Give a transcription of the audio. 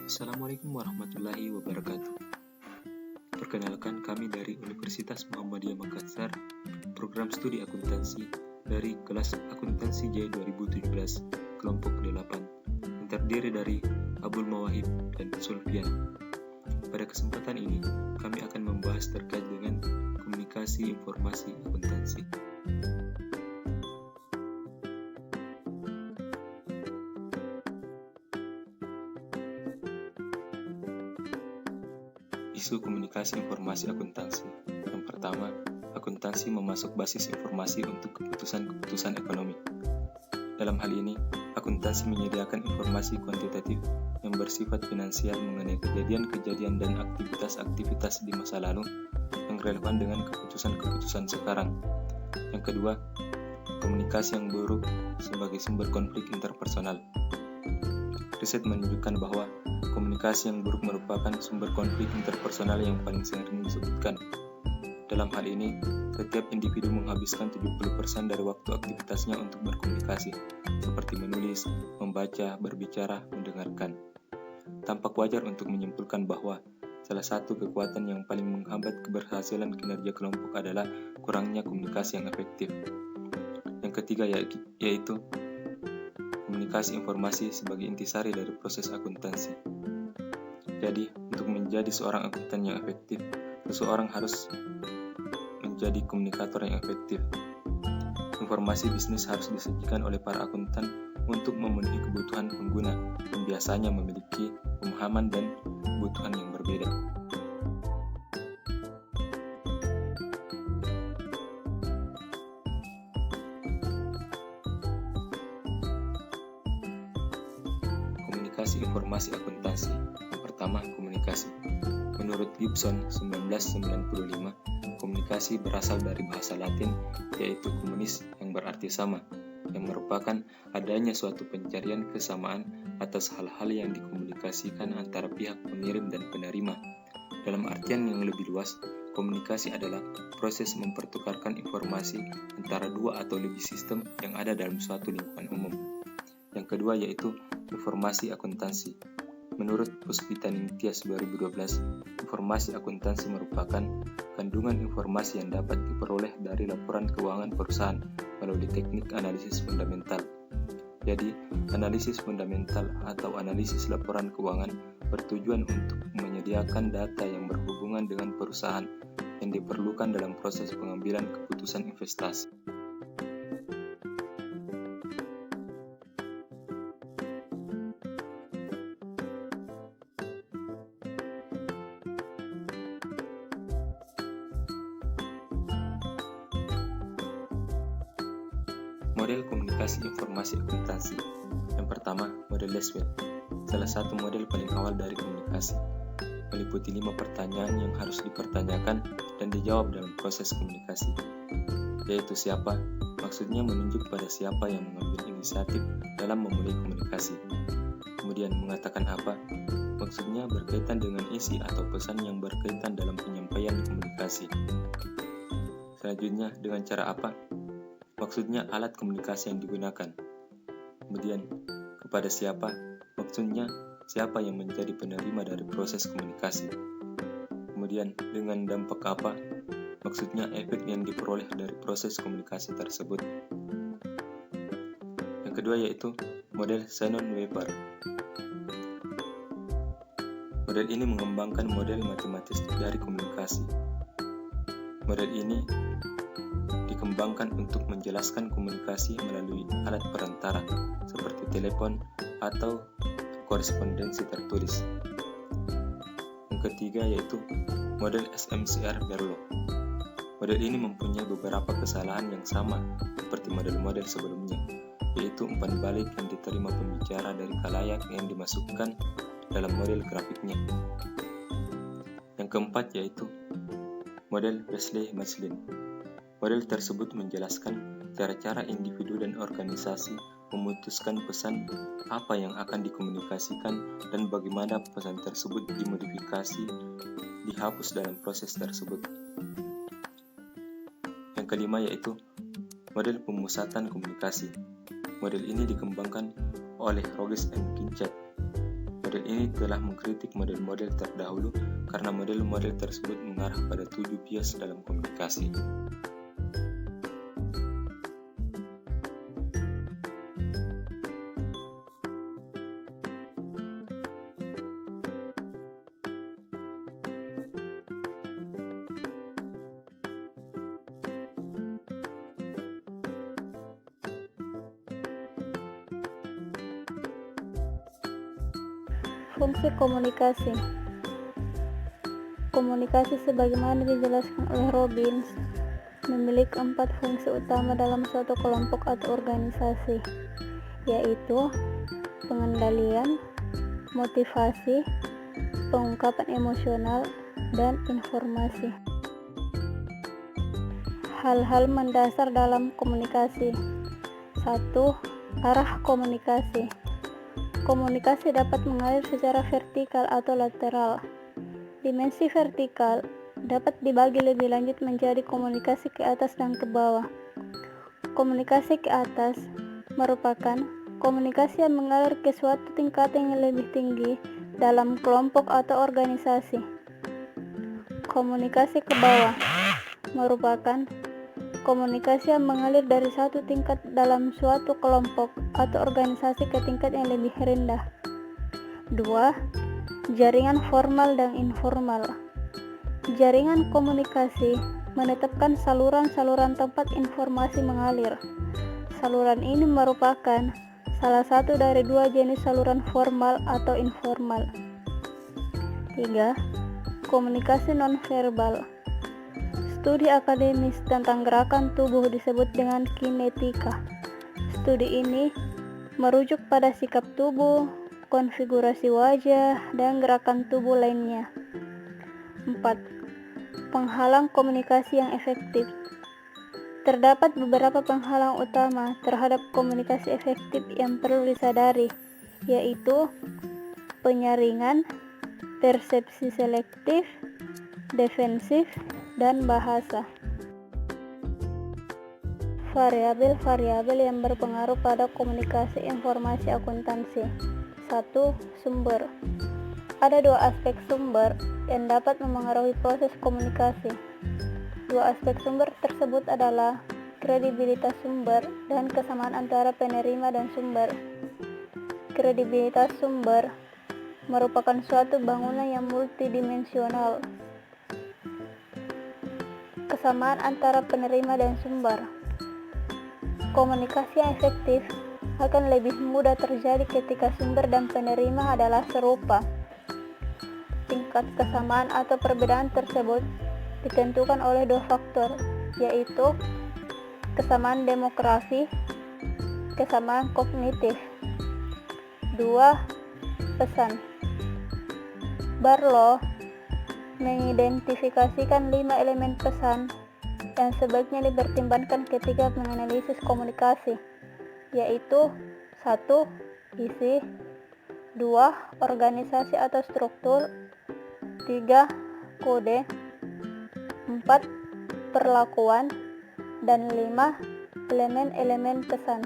Assalamualaikum warahmatullahi wabarakatuh. Perkenalkan, kami dari Universitas Muhammadiyah Makassar, program studi akuntansi dari kelas akuntansi J 2017, kelompok 8, yang terdiri dari Abul Mawahib dan Sulfian. Pada kesempatan ini, kami akan membahas terkait dengan komunikasi informasi akuntansi. Isu komunikasi informasi akuntansi. Yang pertama, akuntansi memasuk basis informasi untuk keputusan-keputusan ekonomi. Dalam hal ini, akuntansi menyediakan informasi kuantitatif yang bersifat finansial mengenai kejadian-kejadian dan aktivitas-aktivitas di masa lalu yang relevan dengan keputusan-keputusan sekarang. Yang kedua, komunikasi yang buruk sebagai sumber konflik interpersonal. Riset menunjukkan bahwa komunikasi yang buruk merupakan sumber konflik interpersonal yang paling sering disebutkan. Dalam hal ini, setiap individu menghabiskan 70% dari waktu aktivitasnya untuk berkomunikasi, seperti menulis, membaca, berbicara, mendengarkan. Tampak wajar untuk menyimpulkan bahwa salah satu kekuatan yang paling menghambat keberhasilan kinerja kelompok adalah kurangnya komunikasi yang efektif. Yang ketiga yaitu komunikasi informasi sebagai intisari dari proses akuntansi. Jadi, untuk menjadi seorang akuntan yang efektif, seseorang harus menjadi komunikator yang efektif. Informasi bisnis harus disajikan oleh para akuntan untuk memenuhi kebutuhan pengguna yang biasanya memiliki pemahaman dan kebutuhan yang berbeda. Komunikasi informasi akuntansi. Yang pertama, komunikasi. Menurut Gibson 1995, komunikasi berasal dari bahasa Latin yaitu communis yang berarti sama, yang merupakan adanya suatu pencarian kesamaan atas hal-hal yang dikomunikasikan antara pihak pengirim dan penerima. Dalam artian yang lebih luas, komunikasi adalah proses mempertukarkan informasi antara dua atau lebih sistem yang ada dalam suatu lingkungan umum. Yang kedua yaitu informasi akuntansi. Menurut Puspita Ningtyas 2012, informasi akuntansi merupakan kandungan informasi yang dapat diperoleh dari laporan keuangan perusahaan melalui teknik analisis fundamental. Jadi, analisis fundamental atau analisis laporan keuangan bertujuan untuk menyediakan data yang berhubungan dengan perusahaan yang diperlukan dalam proses pengambilan keputusan investasi. Model komunikasi informasi akuntansi. Yang pertama, model Laswell. Salah satu model paling awal dari komunikasi. Meliputi 5 pertanyaan yang harus dipertanyakan dan dijawab dalam proses komunikasi. Yaitu siapa, maksudnya menunjuk pada siapa yang mengambil inisiatif dalam memulai komunikasi. Kemudian mengatakan apa, maksudnya berkaitan dengan isi atau pesan yang berkaitan dalam penyampaian komunikasi. Selanjutnya, dengan cara apa, maksudnya alat komunikasi yang digunakan. Kemudian, kepada siapa, maksudnya siapa yang menjadi penerima dari proses komunikasi. Kemudian, dengan dampak apa, maksudnya efek yang diperoleh dari proses komunikasi tersebut. Yang kedua yaitu model Shannon-Weber. Model ini mengembangkan model matematis dari komunikasi. Model ini dikembangkan untuk menjelaskan komunikasi melalui alat perantara seperti telepon atau korespondensi tertulis. Yang ketiga yaitu model SMCR Berlo. Model ini mempunyai beberapa kesalahan yang sama seperti model-model sebelumnya, yaitu umpan balik yang diterima pembicara dari khalayak yang dimasukkan dalam model grafiknya. Yang keempat yaitu model Wesley-Machlin. Model tersebut menjelaskan cara-cara individu dan organisasi memutuskan pesan apa yang akan dikomunikasikan dan bagaimana pesan tersebut dimodifikasi, dihapus dalam proses tersebut. Yang kelima yaitu model pemusatan komunikasi. Model ini dikembangkan oleh Rogers and Kincaid. Model Model ini telah mengkritik model-model terdahulu karena model-model tersebut mengarah pada 7 bias dalam komunikasi. Fungsi komunikasi. Komunikasi sebagaimana dijelaskan oleh Robbins memiliki 4 fungsi utama dalam suatu kelompok atau organisasi, yaitu pengendalian, motivasi, pengungkapan emosional, dan informasi. Hal-hal mendasar dalam komunikasi. 1. Arah komunikasi. Komunikasi dapat mengalir secara vertikal atau lateral. Dimensi vertikal dapat dibagi lebih lanjut menjadi komunikasi ke atas dan ke bawah. Komunikasi ke atas merupakan komunikasi yang mengalir ke suatu tingkatan yang lebih tinggi dalam kelompok atau organisasi. Komunikasi ke bawah merupakan komunikasi yang mengalir dari satu tingkat dalam suatu kelompok atau organisasi ke tingkat yang lebih rendah. 2. Jaringan formal dan informal. Jaringan komunikasi menetapkan saluran-saluran tempat informasi mengalir. Saluran ini merupakan salah satu dari 2 jenis saluran formal atau informal. 3. Komunikasi nonverbal. Studi akademis tentang gerakan tubuh disebut dengan kinetika. Studi ini merujuk pada sikap tubuh, konfigurasi wajah, dan gerakan tubuh lainnya. 4. Penghalang komunikasi yang efektif. Terdapat beberapa penghalang utama terhadap komunikasi efektif yang perlu disadari, yaitu penyaringan, persepsi selektif, defensif, dan bahasa. Variabel-variabel yang berpengaruh pada komunikasi informasi akuntansi. 1. Sumber. Ada 2 aspek sumber yang dapat memengaruhi proses komunikasi. 2 aspek sumber tersebut adalah kredibilitas sumber dan kesamaan antara penerima dan sumber. Kredibilitas sumber merupakan suatu bangunan yang multidimensional. Kesamaan antara penerima dan sumber. Komunikasi yang efektif akan lebih mudah terjadi ketika sumber dan penerima adalah serupa. Tingkat kesamaan atau perbedaan tersebut ditentukan oleh 2 faktor, yaitu kesamaan demografi, kesamaan kognitif. 2. Pesan. Barlow mengidentifikasikan 5 elemen pesan yang sebaiknya dipertimbangkan ketika menganalisis komunikasi, yaitu 1. Isi, 2. Organisasi atau struktur, 3. Kode, 4. Perlakuan, dan 5. Elemen-elemen pesan.